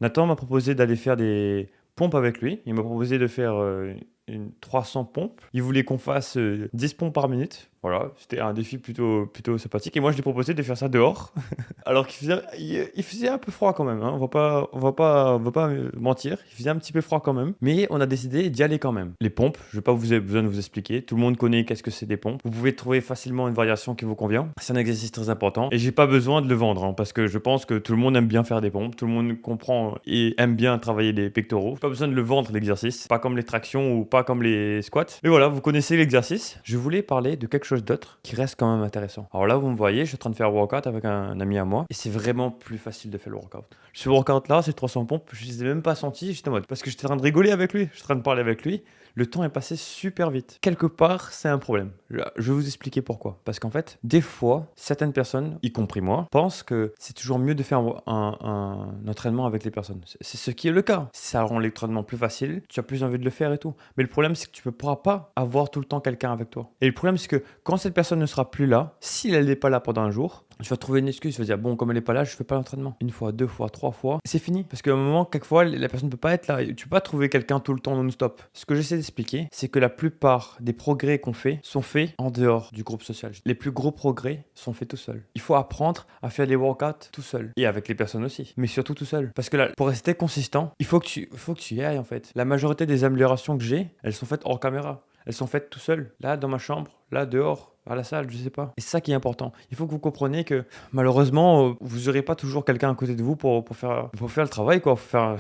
Nathan m'a proposé d'aller faire des pompes avec lui. Il m'a proposé de faire une 300 pompes. Il voulait qu'on fasse 10 pompes par minute. Voilà, c'était un défi plutôt sympathique. Et moi, je lui ai proposé de faire ça dehors. Alors qu'il faisait un peu froid quand même, hein. On va pas mentir. Il faisait un petit peu froid quand même. Mais on a décidé d'y aller quand même. Les pompes, je vais pas vous avoir besoin de vous expliquer. Tout le monde connaît qu'est-ce que c'est des pompes. Vous pouvez trouver facilement une variation qui vous convient. C'est un exercice très important. Et j'ai pas besoin de le vendre, hein, parce que je pense que tout le monde aime bien faire des pompes. Tout le monde comprend et aime bien travailler les pectoraux. Pas besoin de le vendre l'exercice. Pas comme les tractions ou pas comme les squats. Mais voilà, vous connaissez l'exercice. Je voulais parler de quelque chose d'autre qui reste quand même intéressant. Alors là, vous me voyez, je suis en train de faire un workout avec un ami à moi et c'est vraiment plus facile de faire le workout. Ce workout là, ces 300 pompes, je les ai même pas sentis, j'étais en mode parce que j'étais en train de rigoler avec lui, j'étais en train de parler avec lui. Le temps est passé super vite. Quelque part, c'est un problème. Je vais vous expliquer pourquoi. Parce qu'en fait, des fois, certaines personnes, y compris moi, pensent que c'est toujours mieux de faire un entraînement avec les personnes. C'est ce qui est le cas. Ça rend l'entraînement plus facile, tu as plus envie de le faire et tout. Mais le problème, c'est que tu ne pourras pas avoir tout le temps quelqu'un avec toi. Et le problème, c'est que quand cette personne ne sera plus là, si elle n'est pas là pendant un jour, tu vas trouver une excuse, tu vas dire bon, comme elle n'est pas là, je fais pas l'entraînement. Une fois, deux fois, trois fois, c'est fini. Parce qu'à un moment, quelquefois, la personne ne peut pas être là. Tu peux pas trouver quelqu'un tout le temps non-stop. Ce que j'essaie d'expliquer, c'est que la plupart des progrès qu'on fait sont faits en dehors du groupe social. Les plus gros progrès sont faits tout seul. Il faut apprendre à faire des workouts tout seul. Et avec les personnes aussi. Mais surtout tout seul. Parce que là, pour rester consistant, il faut que tu y ailles en fait. La majorité des améliorations que j'ai, elles sont faites hors caméra. Elles sont faites tout seul. Là, dans ma chambre, là, dehors, à la salle, je sais pas. Et c'est ça qui est important. Il faut que vous compreniez que malheureusement, vous n'aurez pas toujours quelqu'un à côté de vous pour faire le travail, quoi. Pour faire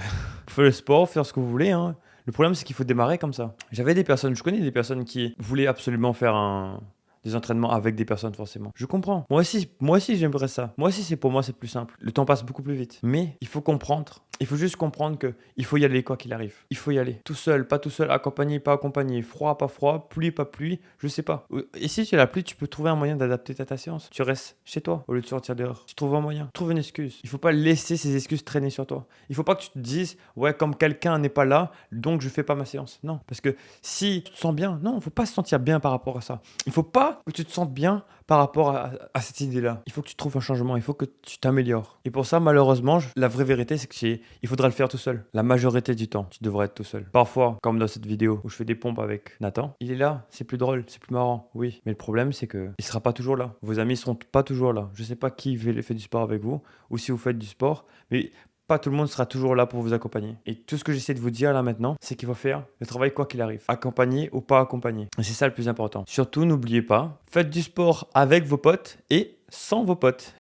le sport, faire ce que vous voulez, hein. Le problème, c'est qu'il faut démarrer comme ça. Je connais des personnes qui voulaient absolument faire des entraînements avec des personnes forcément. Je comprends. Moi aussi j'aimerais ça. Moi aussi pour moi c'est plus simple. Le temps passe beaucoup plus vite. Mais il faut comprendre. Il faut juste comprendre que il faut y aller quoi qu'il arrive. Il faut y aller. Tout seul, pas tout seul, accompagné, pas accompagné, froid, pas froid, pluie, pas pluie, je sais pas. Et si tu as la pluie, tu peux trouver un moyen d'adapter ta séance. Tu restes chez toi au lieu de sortir dehors. Tu trouves un moyen. Trouve une excuse. Il faut pas laisser ces excuses traîner sur toi. Il faut pas que tu te dises ouais comme quelqu'un n'est pas là, donc je fais pas ma séance. Non, parce que si tu te sens bien, non, faut pas se sentir bien par rapport à ça. Il faut pas que tu te sentes bien par rapport à cette idée-là. Il faut que tu trouves un changement, il faut que tu t'améliores. Et pour ça, malheureusement, la vraie vérité, c'est il faudra le faire tout seul. La majorité du temps, tu devrais être tout seul. Parfois, comme dans cette vidéo où je fais des pompes avec Nathan, il est là, c'est plus drôle, c'est plus marrant, oui. Mais le problème, c'est que il sera pas toujours là. Vos amis seront pas toujours là. Je sais pas qui fait du sport avec vous ou si vous faites du sport, mais pas tout le monde sera toujours là pour vous accompagner. Et tout ce que j'essaie de vous dire là maintenant, c'est qu'il faut faire le travail quoi qu'il arrive. Accompagner ou pas accompagner. Et c'est ça le plus important. Surtout, n'oubliez pas, faites du sport avec vos potes et sans vos potes.